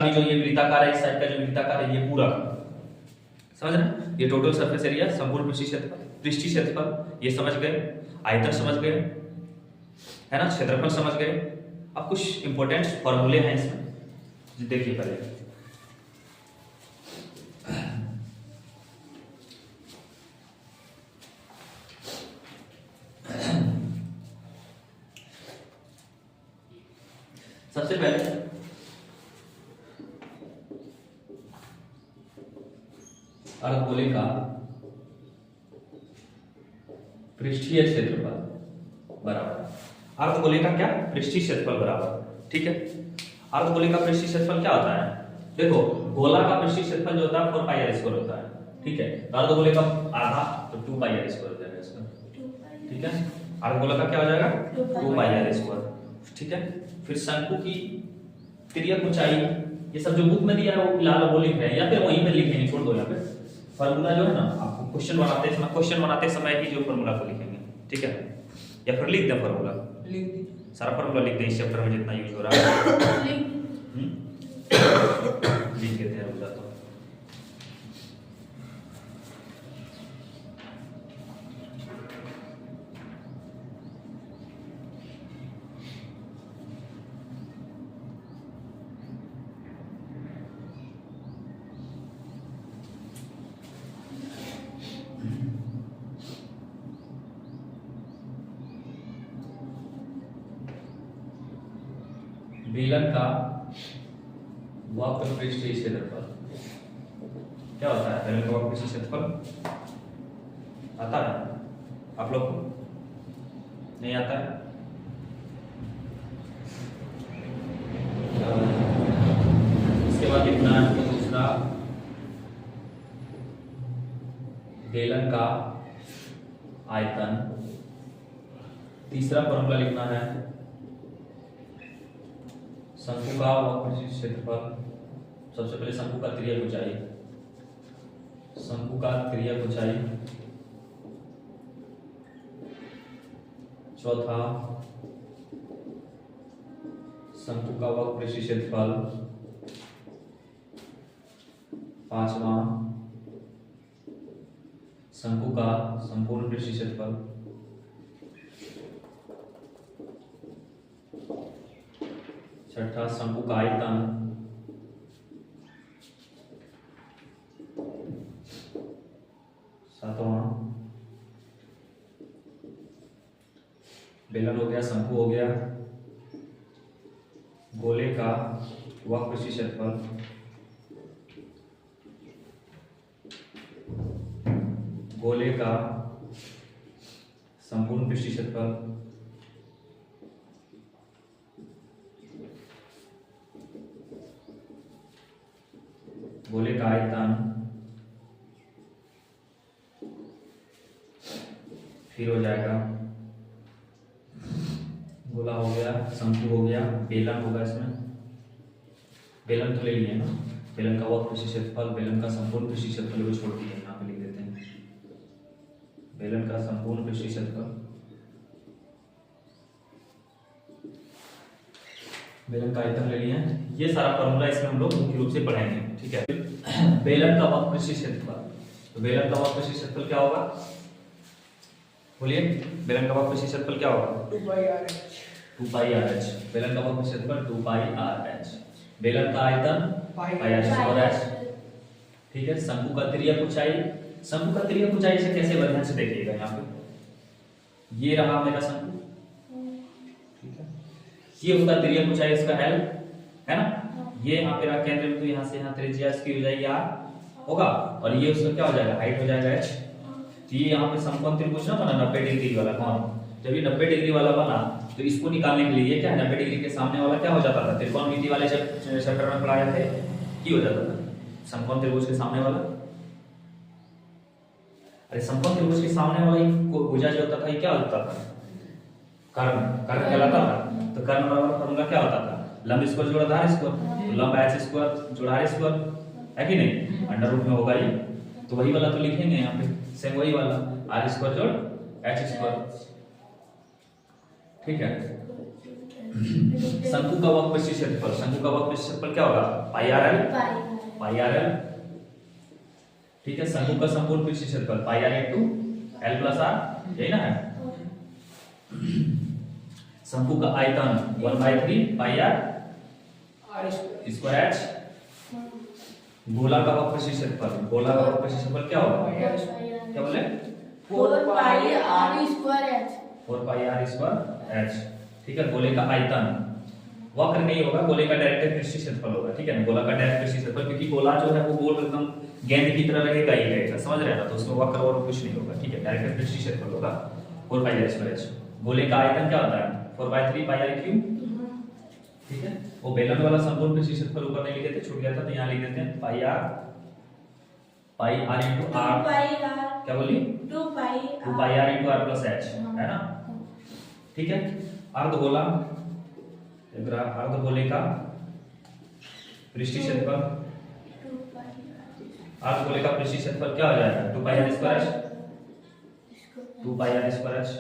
जो ये वृत्ताकार है, इस साइड का जो वृत्ताकार है, ये पूरा समझ रहे, ये टोटल सरफेस एरिया, संपूर्ण पृष्ठीय क्षेत्रफल, ये समझ गए, आयतन समझ गए, है ना, क्षेत्रफल समझ गए। अब कुछ इंपॉर्टेंट फॉर्मूले हैं इसमें, देखिए पहले। सबसे पहले अर्धगोले का पृष्ठीय क्षेत्रफल बराबर, अर्धगोले का क्या, पृष्ठीय क्षेत्रफल बराबर, ठीक है। अर्धगोले का पृष्ठीय क्षेत्रफल क्या होता है, देखो गोला का पृष्ठीय क्षेत्रफल जो होता है 4 पाई आर स्क्वायर होता है, ठीक है। तो अर्धगोले का आधा तो 2 पाई आर स्क्वायर हो जाएगा इसका, ठीक है। अर्धगोला का क्या हो जाएगा 2 पाई आर स्क्वायर, ठीक है। फिर शंकु की तिर्यक ऊंचाई, ये सब जो बुक में दिया है वो फिलहाल वो लिख रहे हैं, या फिर वहीं पे लिखेंगे, छोड़ दो यहाँ पे फॉर्मूला जो है ना, आपको क्वेश्चन बनाते समय ही जो फॉर्मूला को लिखेंगे, ठीक है। या फिर लिख दें फॉर्मूला, सारा फॉर्मूला लिख दें इस चैप्टर में जितना यूज हो रहा है, लिख देते हैं रुक जाता हूं। बेलन का वक्र पृष्ठीय क्षेत्रफल क्या होता है, बेलन का वक्र पृष्ठीय क्षेत्रफल आता है आप लोग को, नहीं आता है? इसके बाद लिखना है आपको दूसरा, बेलन का आयतन। तीसरा फॉर्मूला लिखना है शंकु का वक्र क्षेत्रफल। सबसे पहले शंकु का तिर्यक ऊंचाई, शंकु का तिर्यक ऊंचाई। चौथा शंकु का वक्र क्षेत्रफल। पांचवा शंकु का संपूर्ण पृष्ठीय क्षेत्रफल। छठा शंकु का आयतन। सातवां बेलन हो गया, शंकु हो गया, गोले का वक्र पृष्ठीय क्षेत्रफल, गोले का संपूर्ण पृष्ठीय क्षेत्रफल, गोले का आयतन, फिर हो जाएगा गोला हो गया, शंकु हो गया, बेलन होगा इसमें, बेलन तो ले लिए ना, बेलन का वक्र पृष्ठीय क्षेत्रफल, बेलन का संपूर्ण पृष्ठीय क्षेत्रफल वो छोड़ दिए, यहाँ पे लिख देते हैं बेलन का संपूर्ण पृष्ठीय क्षेत्रफल, बेलन का आयतन ले लिए। ये सारा फॉर्मूला इसमें हम लोग मुख्य रूप से पढ़ेंगे, ठीक है। बेलन का वक्र पृष्ठीय क्षेत्रफल, तो बेलन का वक्र पृष्ठीय क्षेत्रफल क्या होगा, बोलिए, बेलन का वक्र पृष्ठीय क्षेत्रफल क्या होगा 2 pi R H. 2 pi R H, बेलन का वक्र क्षेत्रफल 2 पाई आर एच, बेलन का आयतन पाई आर स्क्वायर एच, ठीक है। शंकु का तिर्यक ऊंचाई, शंकु का तिर्यक ऊंचाई से कैसे ध्यान से देखिएगा, यहाँ पे ये रहा मेरा शंकु, ठीक है, ये उसका तिर्यक ऊंचाई, इसका एल है ना, ये यहाँ पे रहा केंद्र बिंदु, यहाँ से यहाँ त्रिज्या इसकी हो जाएगी आर होगा, और ये उसका क्या हो जाएगा, हाइट हो जाएगा एच। तो ये यहाँ पे समकोण त्रिभुज ना बना 90 डिग्री वाला कोण, जब ये 90 डिग्री वाला बना तो इसको निकालने के लिए क्या है, 90 डिग्री के सामने वाला क्या हो जाता था, त्रिकोणमिति वाले चैप्टर में पढ़ाए थे, की हो जाता था समकोण त्रिभुज के सामने वाला। अरे समकोण त्रिभुज के सामने वाला भुजा जो होता था ये क्या होता था, कर्ण, कर्ण कहलाता था। तो कर्ण बराबर फॉर्मूला क्या होता था, लंब स्क्वायर जोड़ा आधार स्क्वायर, तो लंब एच स्क्वायर जोड़ा आर स्क्वायर, है कि नहीं, अंडर रूट में होगा ये, तो वही वाला तो लिखेंगे यहाँ पे, सेम वही वाला आर स्क्वायर जोड़ एच स्क्वायर, ठीक है। शंकु का वक्रपृष्ठीय क्षेत्रफल, शंकु का वक्रपृष्ठीय क्षेत्रफल क्या होगा? Pi r l, pi r l. ठीक है, शंकु का संपूर्ण पृष्ठीय क्षेत्रफल pi r into l plus r, यही ना है। शंकु का आयतन 1/3 पाई आर स्क्वायर एच। गोला का वक्रपृष्ठीय क्षेत्रफल, गोला का वक्रपृष्ठीय क्षेत्रफल क्या होगा? क्या बोले? 4 pi r square h, 4 pi r square h. ठीक है, गोले का आयतन, वक्र नहीं होगा, गोले का डायरेक्ट पृष्ठीय क्षेत्रफल होगा। ठीक है ना, गोला का डायरेक्ट पृष्ठीय क्षेत्रफल, क्योंकि गोला जो है वो गोल एकदम गेंद की तरह रहेगा ही रहेगा, समझ रहे हैं ना, तो उसमें वक्र और कुछ नहीं होगा। ठीक है, डायरेक्ट पृष्ठीय क्षेत्रफल होगा 4 पाई आर स्क्वायर एच। गोले का आयतन क्या होता है? 4/3 पाई आर क्यूब। ठीक है, वो बेलन वाला संपूर्ण पृष्ठीय क्षेत्रफल ऊपर नहीं लिखे थे, छूट गया था, तो यहाँ लिख देते हैं पाई आर इनटू आर। क्या बोली? 2 pi r into r plus h, है ना। ठीक है, अर्धगोला, अर्धगोले का पृष्ठीय क्षेत्रफल, अर्धगोले का पृष्ठीय क्षेत्रफल क्या हो जाएगा? 2 pi r square h, 2 pi r square h.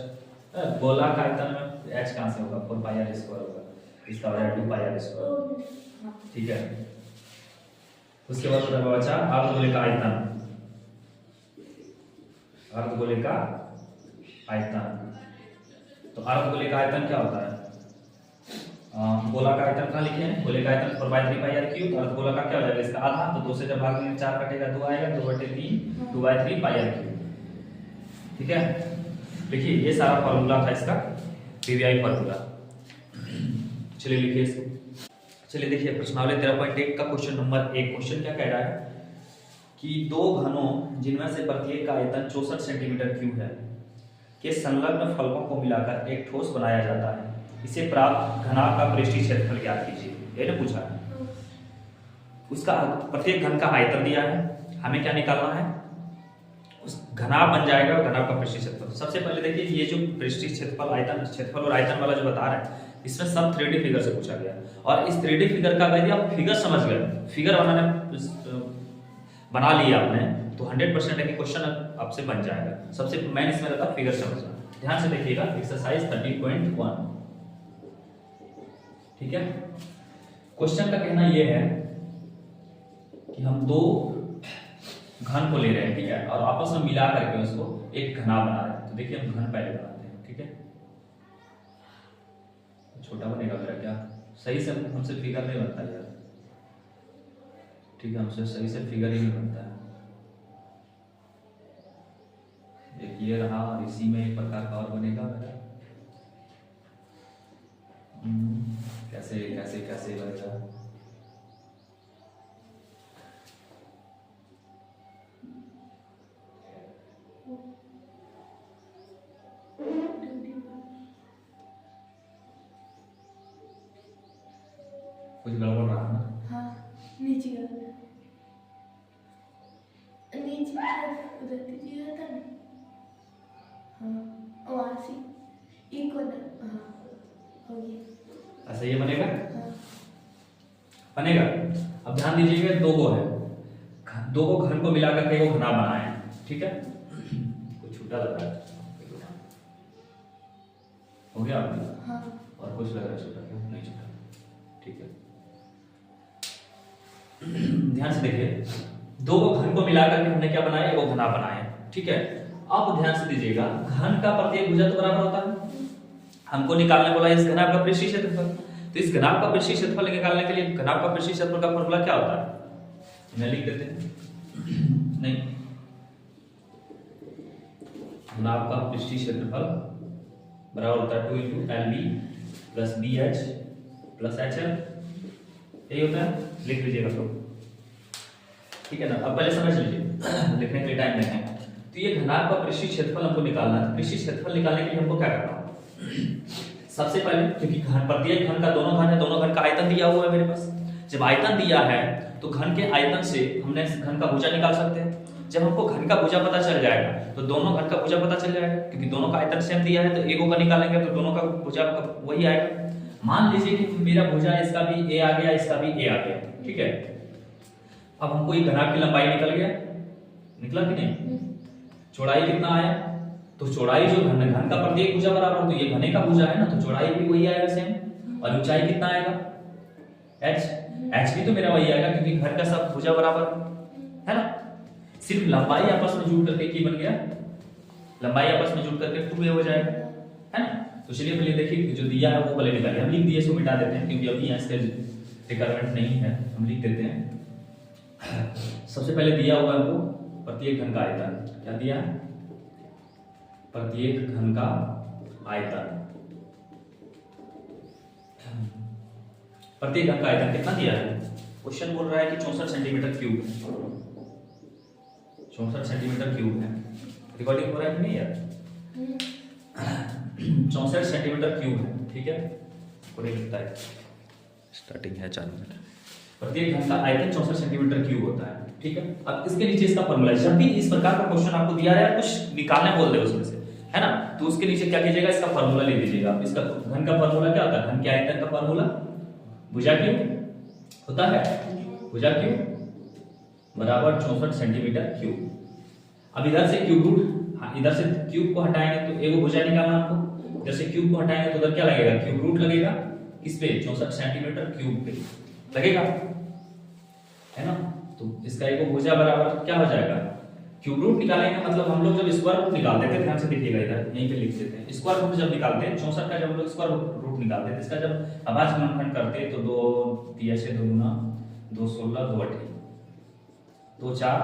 गोला का आयतन में एच कहां से होगा? 4 पाई आर स्क्वायर होगा, इसका हो जाएगा 2 पाई आर स्क्वायर। ठीक है, उसके बाद बचा अर्धगोले का आयतन, अर्धगोले का आयतन। तो अर्धगोले का आयतन क्या होता है? गोला का आयतन कहाँ लिखे हैं? गोले का आयतन 4/3 पाई आर क्यूब। अर्धगोला का क्या हो जाएगा? इसका आधा, तो 2 से जब भाग में 4 कटेगा 2 आएगा, 2/3 2/3 पाई आर क्यूब। ठीक है, देखिए ये सारा फॉर्मूला था इसका, पीवीआई फॉर्मूला। चलिए लिखिए इसको। चलिए देखिए प्रश्नावली 13.1 का क्वेश्चन नंबर 1। क्वेश्चन क्या कह रहा है कि दो घनों जिनमें से प्रत्येक का आयतन 64 सेंटीमीटर क्यूब है के संलग्न फलकों को मिलाकर एक ठोस बनाया जाता है, इसे प्राप्त घनाभ का पृष्ठीय क्षेत्रफल ज्ञात कीजिए। ये ना पूछा है, उसका प्रत्येक घन का आयतन दिया है, हमें क्या निकालना है? उस घनाभ बन जाएगा, घनाभ का पृष्ठीय क्षेत्रफल। सबसे पहले देखिए ये जो पृष्ठीय क्षेत्रफल, आयतन, क्षेत्रफल और आयतन वाला जो बता रहे हैं, इसमें सब 3D फिगर से पूछा गया, और इस 3D फिगर का यदि आप फिगर समझ गए, फिगर बना लिया आपने, तो 100% है कि क्वेश्चन आपसे बन जाएगा। सबसे मेन इसमें रहता है फिगर समझना। ध्यान से देखिएगा एक्सरसाइज 30.1। ठीक है, क्वेश्चन का कहना यह है कि हम दो घन को ले रहे हैं, ठीक है, और आपस में मिला करके उसको एक घना बना रहे हैं। तो देखिए हम घन पहले बनाते हैं। ठीक है, छोटा बनेगा मेरा, क्या सही से हमसे फिगर नहीं बनता यार। ठीक है, हमसे सही से फिगर ही नहीं बनता है। एक ये रहा, और इसी में एक प्रकार का और बनेगा मेरा। कैसे कैसे कैसे बनेगा? कुछ गड़बड़ रहा है ना? हाँ, नीचे उधर कीजिए था ना। हाँ, वहाँ से एक वाला, हाँ हो गया। ऐसा ये बनेगा? हाँ बनेगा। अब ध्यान दीजिएगा, दो गो है, दो गो घन को मिला करके वो घना बनाए हैं। ठीक है, कुछ छूटा लग रहा है, हो गया आपने? हाँ। और कुछ लग रहा है छूटा? क्यों नहीं छूटा? ठीक है, ध्यान से देखिए, दो गो घन को मिलाकर के हमने क्या बनाया? वो घना बनाए। ठीक है, अब ध्यान से दीजिएगा, घन का प्रत्येक भुजा तो बराबर होता है। हमको निकालने बोला इस घनाभ का पृष्ठीय क्षेत्रफल। तो इस घनाभ का पृष्ठीय क्षेत्रफल निकालने के लिए घनाभ का पृष्ठीय क्षेत्रफल का फॉर्मूला क्या होता है? मैं लिख देते हैं। नहीं, घनाभ का पृष्ठीय क्षेत्रफल बराबर होता है 2 × LB + BH + HL। यही होता है, लिख लीजिएगा तो। ठीक है ना, अब पहले समझ लीजिए, लिखने के लिए टाइम नहीं है। तो ये घनाभ का पृष्ठीय क्षेत्रफल हमको निकालना है। पृष्ठीय क्षेत्रफल निकालने के लिए हमको क्या करना होगा? सबसे पहले, क्योंकि घन, प्रत्येक घन का दोनों घन है, दोनों घन का आयतन दिया हुआ है मेरे पास। जब आयतन दिया है तो घन के आयतन से हमने घन का भुजा निकाल सकते हैं। जब हमको घन का भुजा पता चल जाएगा तो दोनों घन का भुजा पता चल जाएगा, क्योंकि दोनों का आयतन सेम दिया है, तो एक का निकालेंगे तो दोनों का भुजा वही आएगा। मान लीजिए कि मेरा भुजा इसका भी a आ गया, इसका भी a आ गया। ठीक है, अब हमको ये घनाभ की लंबाई निकल गया, निकला कि नहीं? चौड़ाई कितना आया? तो चौड़ाई जो घन का प्रत्येक भुजा बराबर, तो ये घने का भुजा है ना, तो चौड़ाई भी वही आएगा सेम। और ऊंचाई कितना आएगा h, h भी तो मेरा वही आएगा क्योंकि घर का सब भुजा बराबर है ना। सिर्फ लंबाई आपस में जुड़ करके की बन गया, लंबाई आपस में जुड़ करके 2a हो जाएगा है ना। तो चलिए पहले देखिए जो दिया है वो पहले निकालिए, हम लिख दिए इसको मिटा देते हैं क्योंकि अभी यहाँ से रिक्वायरमेंट नहीं है, हम लिख देते हैं। सबसे पहले दिया हुआ है हमको प्रत्येक घन का आयतन, क्या दिया है प्रत्येक घन का आयतन, प्रत्येक घन का आयतन कितना दिया है, क्वेश्चन बोल रहा है कि 64 सेंटीमीटर क्यूब है, 64 सेंटीमीटर क्यूब है। रिकॉर्डिंग हो रहा है कि नहीं यार, 64 सेंटीमीटर क्यूब है, ठीक है पूरे लिखता है, स्टार्टिंग है 4 मिनट। प्रत्येक घन का आयतन 64 सेंटीमीटर क्यूब होता है, ठीक है। अब इसके नीचे इसका फॉर्मूला, जब भी इस प्रकार का क्वेश्चन आपको दिया है कुछ निकालने बोल दे उसमें से है ना, तो उसके नीचे क्या कीजिएगा इसका फॉर्मूला ले लीजिएगा। इसका घन का फॉर्मूला क्या होता है, घन के आयतन का फॉर्मूला भुजा क्यूब होता है, भुजा क्यूब बराबर 64 सेंटीमीटर क्यूब। अब इधर से क्यूब रूट, हाँ इधर से क्यूब को हटाएंगे तो एगो भुजा निकालना आपको, इधर से क्यूब को हटाएंगे तो उधर क्या लगेगा क्यूब रूट लगेगा, किस पे 64 सेंटीमीटर क्यूब पे लगेगा है ना। तो इसका एगो भुजा बराबर क्या हो जाएगा, क्यूब रूट निकालेंगे मतलब हम लोग जब स्क्वायर रूट निकालते थे, ध्यान से देखिएगा इधर यहीं पे लिख देते हैं, स्क्वायर रूट जब निकालते हैं 64 का जब हम लोग स्क्वायर रूट निकालते हैं, इसका जब अभाज्य गुणनखंड करते हैं तो 2 3 से 2 गुना 2 16 2 8 2 4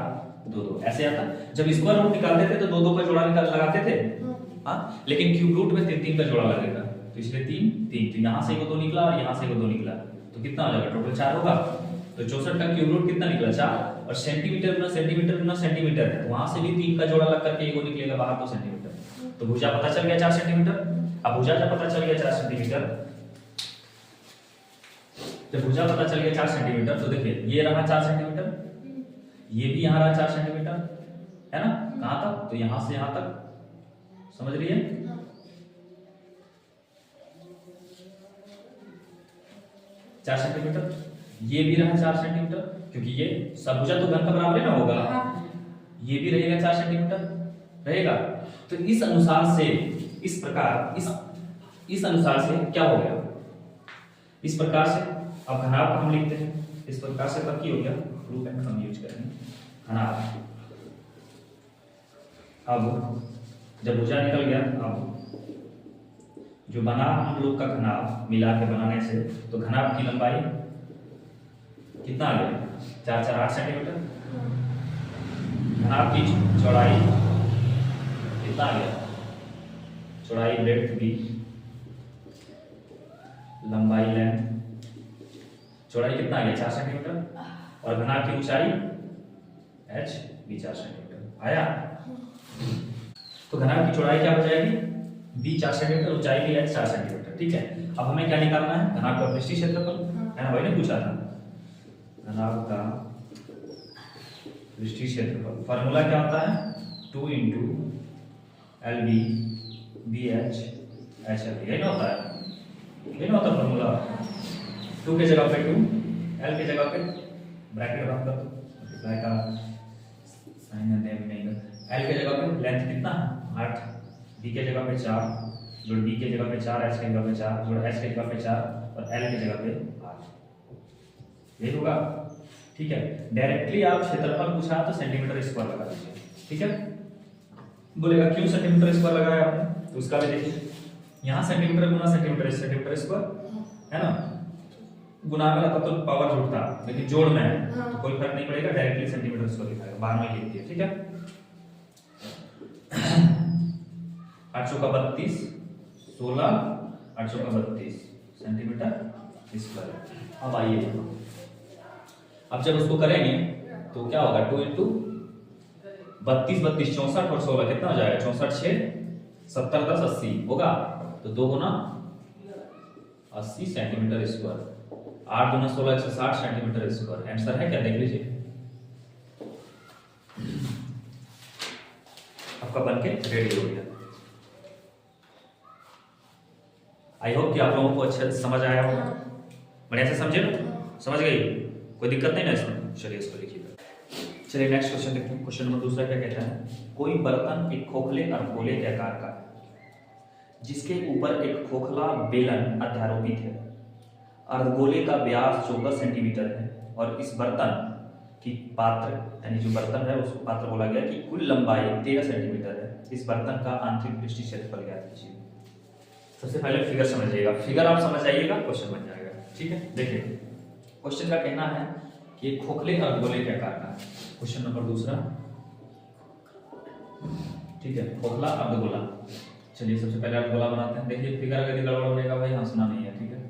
2 2 ऐसे आता। जब स्क्वायर रूट निकालते थे तो 2 2 का जोड़ा निकाल लगाते थे हाँ, लेकिन क्यूब रूट में 3 3 का जोड़ा लगेगा, तो इसलिए 3 3, तो यहाँ से एगो 2 निकला और यहाँ से एगो 2 निकला, तो कितना हो जाएगा टोटल 4 होगा। तो 64 का क्यूब रूट कितना निकला 4, और सेंटीमीटर गुना सेंटीमीटर गुना सेंटीमीटर है, तो वहां से भी 3 का जोड़ा लग करके एगो निकलेगा बाहर 2 सेंटीमीटर, तो भुजा पता चल गया 4 सेंटीमीटर। अब भुजा जब पता चल गया 4 सेंटीमीटर, जब भुजा पता चल गया 4 सेंटीमीटर तो देखिए ये रहा 4 सेंटीमीटर, ये भी यहाँ रहा 4 सेंटीमीटर है ना, कहां तक, तो यहां से यहां तक, समझ रही है 4 सेंटीमीटर, ये भी रहा 4 सेंटीमीटर क्योंकि ये सब भुजा तो घन का बराबर ही ना होगा, ये भी रहेगा 4 सेंटीमीटर रहेगा। तो इस अनुसार से इस प्रकार इस अनुसार से क्या हो गया, इस प्रकार से अब घनाभ हम लिखते हैं, इस प्रकार से तब की हो गया प्रूफ एंड हम यूज करेंगे घनाभ। अब जब भुजा निकल गया, अब जो बना हम लोग का घनाभ मिला के बनाने से, तो घनाभ की लंबाई कितना आ गया 4 4 8 सेंटीमीटर, घनाभ की चौड़ाई कितना आ गया, चौड़ाई ब्रेड्थ बी, लंबाई लेंथ, चौड़ाई कितना आ गया 4 सेंटीमीटर, और घनाभ की ऊंचाई h भी 4 सेंटीमीटर आया। तो घनाभ की चौड़ाई क्या हो जाएगी b 4 सेंटीमीटर, ऊंचाई भी h 4 सेंटीमीटर, ठीक है। अब हमें क्या निकालना है, घनाभ का पृष्ठीय क्षेत्रफल है ना, वही ने पूछा था, घनाभ का पृष्ठीय क्षेत्रफल फार्मूला क्या होता है 2 × LB BH HL, यही ना होता है, यही ना होता फार्मूला। 2 के जगह पे 2, L के जगह पे ब्रैकेट रख दो, मल्टीप्लाई का साइन दे नहीं, L के जगह पे लेंथ कितना है 8, B के जगह पे 4, जोड़ B के जगह पे 4, H के जगह पे 4, जोड़ H के जगह पे 4 और L के जगह पे 8, यही होगा, ठीक है। डायरेक्टली आप क्षेत्रफल पूछा तो सेंटीमीटर स्क्वायर लगा दीजिए, ठीक है। बोलेगा क्यों सेंटीमीटर स्क्वायर लगाया आपने, तो उसका भी देखिए, यहाँ सेंटीमीटर गुना सेंटीमीटर स्क्वायर है ना, गुना में रहता तो पावर जुड़ता, लेकिन जोड़ में है तो कोई फर्क नहीं पड़ेगा, डायरेक्टली सेंटीमीटर स्क्वायर लिखाएगा, बाद में लिख दिया, ठीक है। 800 का 32 16 800 का 32 सेंटीमीटर स्क्वायर। अब आइए, अब जब उसको करेंगे तो क्या होगा 2 × 32 32 64 और 16 कितना हो जाएगा 64 6 70 10 80 होगा, तो 2 गुना 80 सेंटीमीटर स्क्वायर, 8 गुना 16 160 सेंटीमीटर स्क्वायर। आंसर है क्या, देख लीजिए आपका बनके रेडी हो गया। आई होप कि आप लोगों को अच्छे से समझ आया होगा, बढ़िया से समझे ना, समझ गई, कोई दिक्कत नहीं ना इसमें। चलिए इसको लिखिए, चलिए नेक्स्ट क्वेश्चन देखते हैं। क्वेश्चन नंबर दूसरा क्या कहता है, कोई बर्तन एक खोखले और गोले के आकार का है जिसके ऊपर एक खोखला बेलन अध्यारोपित है अर्धगोले का व्यास 14 सेंटीमीटर है और इस बर्तन की पात्र यानी जो बर्तन है उसको पात्र बोला गया कि कुल लंबाई 13 सेंटीमीटर है। इस बर्तन का आंतरिक पृष्ठ क्षेत्रफल ज्ञात कीजिए। सबसे पहले फिगर समझिएगा, फिगर आप समझ आइएगा, क्वेश्चन बन जाएगा। ठीक है, देखिए क्वेश्चन का कहना है कि खोखले अर्धगोले के आकार का है। क्वेश्चन नंबर दूसरा, ठीक है, खोखला अर्धगोला। चलिए सबसे पहले अर्धगोला बनाते हैं। देखिए फिगर अगर गड़बड़ होने का भाई हंसना नहीं है, ठीक है,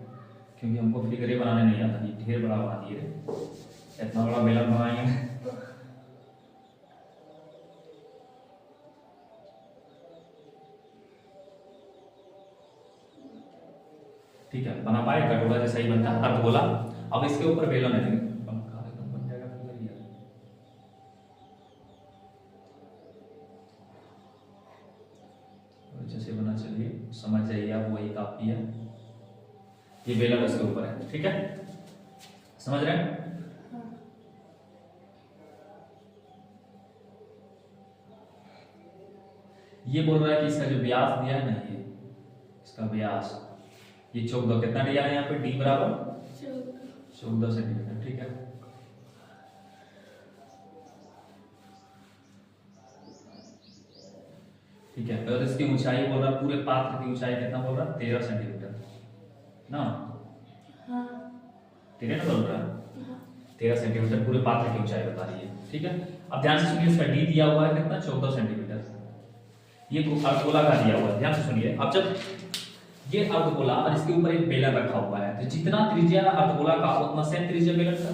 क्योंकि हमको फिगरें बनाने नहीं आता। ये ढेर बड़ा बना दिए, इतना बड़ा बेलन बनाएंगे। ठीक है, बना पाए, कटोरा जैसा ही बनता है अर्धगोला। अब इसके ऊपर बेलन है, एकदम बन जाएगा फिगर ये। जैसे बना, चलिए समझ जाइए आप, वही काफी है। ये बेलन इसके ऊपर है, ठीक है, समझ रहे हैं। ये बोल रहा है कि इसका जो व्यास दिया है ना, ये इसका व्यास, ये 14 कितना दिया है यहाँ पे, डी बराबर 14 सेंटीमीटर। ठीक है, ठीक है, और इसकी ऊंचाई बोल रहा है, पूरे पात्र की ऊंचाई कितना बोल रहा है, 13 सेंटीमीटर ना। हाँ, 13 ना बोल रहा है, 13 सेंटीमीटर पूरे पात्र की ऊंचाई बता रही है। ठीक है, अब ध्यान से सुनिए, इसका डी दिया हुआ है कितना, 14 सेंटीमीटर। ये अर्धगोला का दिया हुआ है, ध्यान से सुनिए। अब जब ये अर्धगोला और इसके ऊपर एक बेलन रखा हुआ है, तो जितना त्रिज्या अर्धगोला का उतना सेम त्रिज्या बेलन का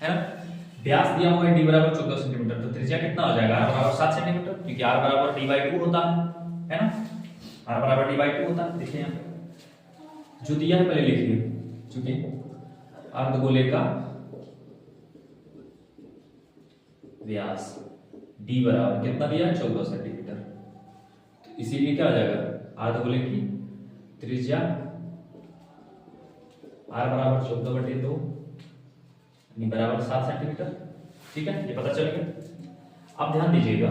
है ना। व्यास दिया हुआ है डी बराबर 14 सेंटीमीटर, तो त्रिज्या कितना हो जाएगा, r बराबर 7 सेंटीमीटर, क्योंकि r बराबर d/2 होता है ना, r बराबर d/2 होता है। देखिए यहाँ पे जो दिया है पहले लिखिए, क्योंकि अर्धगोले का व्यास d बराबर कितना दिया है, 14 सेंटीमीटर, तो इसीलिए क्या हो जाएगा, अर्धगोले की त्रिज्या r बराबर 14/2 बराबर 7 सेंटीमीटर। ठीक है, ये पता चल गया। अब ध्यान दीजिएगा,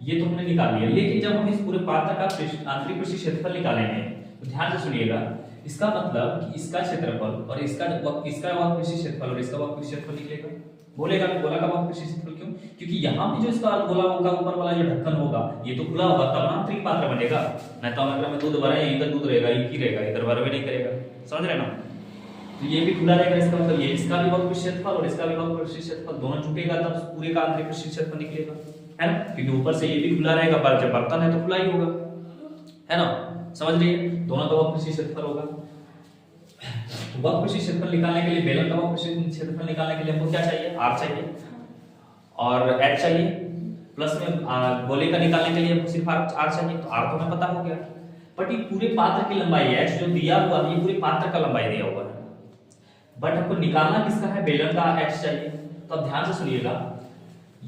ये तो हमने निकाल लिया, लेकिन जब हम इस पूरे पात्र का आंतरिक पृष्ठ क्षेत्रफल निकालेंगे तो ध्यान से सुनिएगा, इसका मतलब कि इसका क्षेत्रफल और इसका वक्र क्षेत्रफल और इसका वक्र क्षेत्रफल निकलेगा। बोलेगा कि गोला का वक्र क्षेत्रफल क्यों, क्योंकि यहाँ पे जो इसका गोला का ऊपर वाला जो ढक्कन होगा ये तो खुला होगा, तब आंतरिक पात्र बनेगा। नहीं तो अगर में दूध भरा है, इधर दूध रहेगा, एक ही रहेगा, इधर भरा भी नहीं करेगा, समझ रहे ना। तो ये भी खुला रहेगा, इसका मतलब ये इसका भी वक्र क्षेत्रफल और इसका भी वक्र क्षेत्रफल दोनों जुटेगा, तब पूरे का आंतरिक क्षेत्रफल निकलेगा, है ना, क्योंकि ऊपर से ये भी खुला रहेगा, पर जब बर्तन है तो खुला ही होगा, है ना, समझ रही है, दोनों का वक्र क्षेत्रफल होगा। वक्र क्षेत्रफल निकालने के लिए, बेलन का वक्र क्षेत्रफल निकालने के लिए हमको क्या चाहिए, r चाहिए और h चाहिए, प्लस में गोले का निकालने के लिए हमको सिर्फ r चाहिए, तो r तो हमें पता हो गया। बट ये पूरे पात्र की लंबाई h जो दिया हुआ है, ये पूरे पात्र का लंबाई दिया हुआ है, बट हमको निकालना किसका है, बेलन का h चाहिए। तो अब ध्यान से सुनिएगा,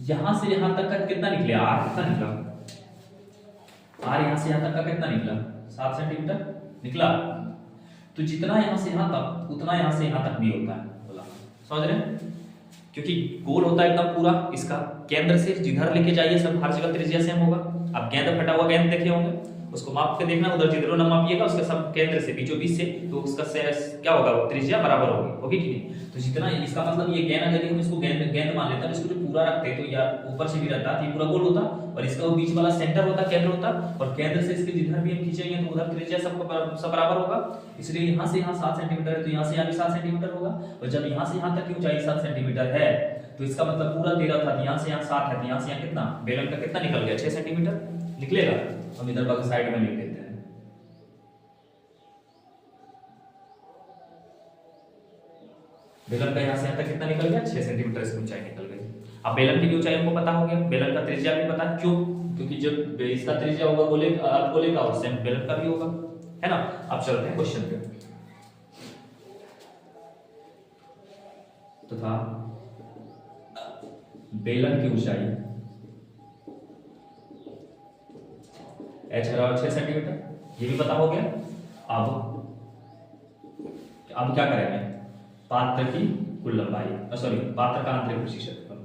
यहां से यहां तक का कितना निकले, r कितना निकला, r यहां से यहां तक का कितना निकला, 7 सेंटीमीटर निकला। तो जितना यहां से यहां तक उतना यहां से यहां तक भी होता है, बोला, समझ रहे हैं, क्योंकि गोल होता है एकदम पूरा, इसका केंद्र से जिधर लेके जाइए सब हर जगह त्रिज्या सेम होगा। अब गेंद फटा हुआ गेंद देखे होंगे, उसको माप के देखना, उधर जिधर ना मापिएगा उसके सब केंद्र से बीचों बीच से, तो उसका क्या होगा, त्रिज्या बराबर होगी कि नहीं। तो जितना इसका मतलब ये गेंद, अगर हम इसको गेंद मान लेते हैं, इसको जो पूरा रखते तो यार ऊपर से भी रहता तो ये पूरा गोल होता, और इसका वो बीच वाला सेंटर होता, केंद्र होता, और केंद्र से इसके जिधर भी हम खींचेंगे तो उधर त्रिज्या सब बराबर होगा। इसलिए यहाँ से यहाँ 7 सेंटीमीटर है, तो यहाँ से यहाँ भी 7 सेंटीमीटर होगा, और जब यहाँ से यहाँ तक की ऊंचाई 7 सेंटीमीटर है, तो इसका मतलब पूरा 13 था, यहाँ से यहाँ 7 है, तो यहाँ से यहाँ कितना, बेलन का कितना निकल गया, 6 सेंटीमीटर निकलेगा। हम इधर बाकी साइड में लिख देते हैं, बेलन का यहाँ से यहाँ तक कितना निकल गया, 6 सेंटीमीटर इसकी ऊंचाई निकल गई। अब बेलन की भी ऊंचाई हमको पता हो गया, बेलन का त्रिज्या भी पता, क्यों, क्योंकि जब इसका त्रिज्या होगा गोले का, उससे बेलन का भी होगा, है ना। अब चलते हैं क्वेश्चन पे। तो था बेलन की ऊंचाई h बराबर 6 सेंटीमीटर, ये भी पता हो गया। अब क्या करेंगे, पात्र की कुल लंबाई, सॉरी पात्र का आंतरिक पृष्ठ क्षेत्रफल,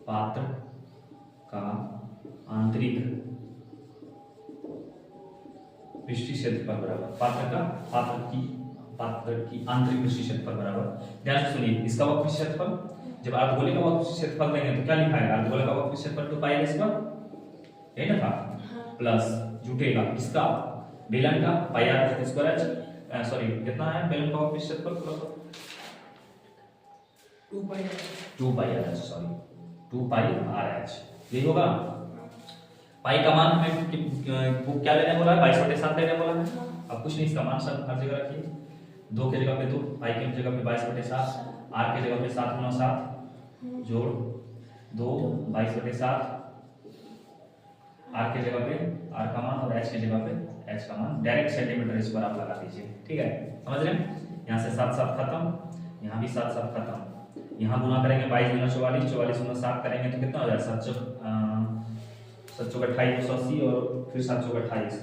पात्र का आंतरिक पृष्ठ क्षेत्रफल बराबर पात्र पात्र की आंतरिक पृष्ठीय क्षेत्रफल बराबर, ध्यान से सुनिए, इसका वक्र क्षेत्रफल, जब अर्धगोले का वक्र क्षेत्रफल देंगे तो क्या लिखा है, अर्धगोले का वक्र क्षेत्रफल 2 पाई स्क्वायर, यही ना था, प्लस जुटेगा किसका, बेलन का पाई आर स्क्वायर एच, सॉरी कितना है बेलन का वक्र क्षेत्रफल पूरा 2 pi R H, sorry 2 pi R H, यही होगा। पाई का मान हमें क्या लेने बोला है, 22/7 लेने बोला है। अब कुछ नहीं, इसका मान सब हर जगह रखिए, 2 के जगह पे 2, पाई की जगह पे 22/7, आर के जगह पे 7 × 7 जोड़ 2 22/7, आर के जगह पे आर का मान और एच के जगह पे एच का मान, डायरेक्ट सेंटीमीटर स्क्वायर आप लगा दीजिए, ठीक है, समझ रहे हैं। यहाँ से 7 7 खत्म, यहाँ भी 7 7 खत्म, यहाँ गुना करेंगे 22 × 44, 44 × 7 करेंगे तो कितना हो जाएगा, 7 चौक 28 280 और फिर 7 चौक 28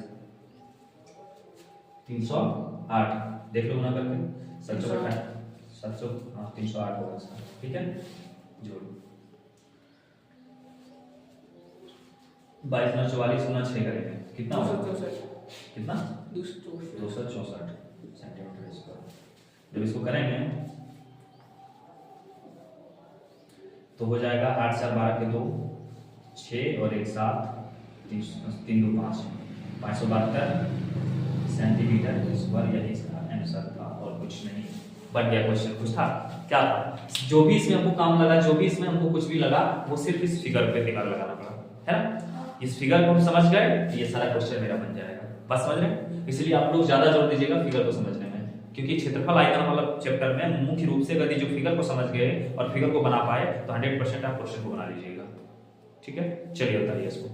308, देख लो गुना करके, 7 चौक 28 7 चौक 308 होगा इसका, ठीक है, जोड़ 22 × 44 × 6 करेंगे कितना होगा, कितना 264 सेंटीमीटर स्क्वायर। जब इसको करेंगे तो हो जाएगा 8 4 12 के 2 6 और 1 7 3 2 5 572 सेंटीमीटर स्क्वायर, यही इसका आंसर था और कुछ नहीं। बट गया क्वेश्चन कुछ था, क्या था, जो भी इसमें हमको काम लगा, जो भी इसमें हमको कुछ भी लगा, वो सिर्फ इस फिगर पे दिमाग लगाना पड़ा, है ना। इस फिगर को हम समझ गए, ये सारा क्वेश्चन मेरा बन जाएगा, बस समझ रहे हैं। इसलिए आप लोग ज्यादा जोर दीजिएगा फिगर को समझने में, क्योंकि क्षेत्रफल आयतन वाला चैप्टर में मुख्य रूप से यदि जो फिगर को समझ गए और फिगर को बना पाए तो 100% आप क्वेश्चन को बना लीजिएगा, ठीक है। चलिए बताइए इसको।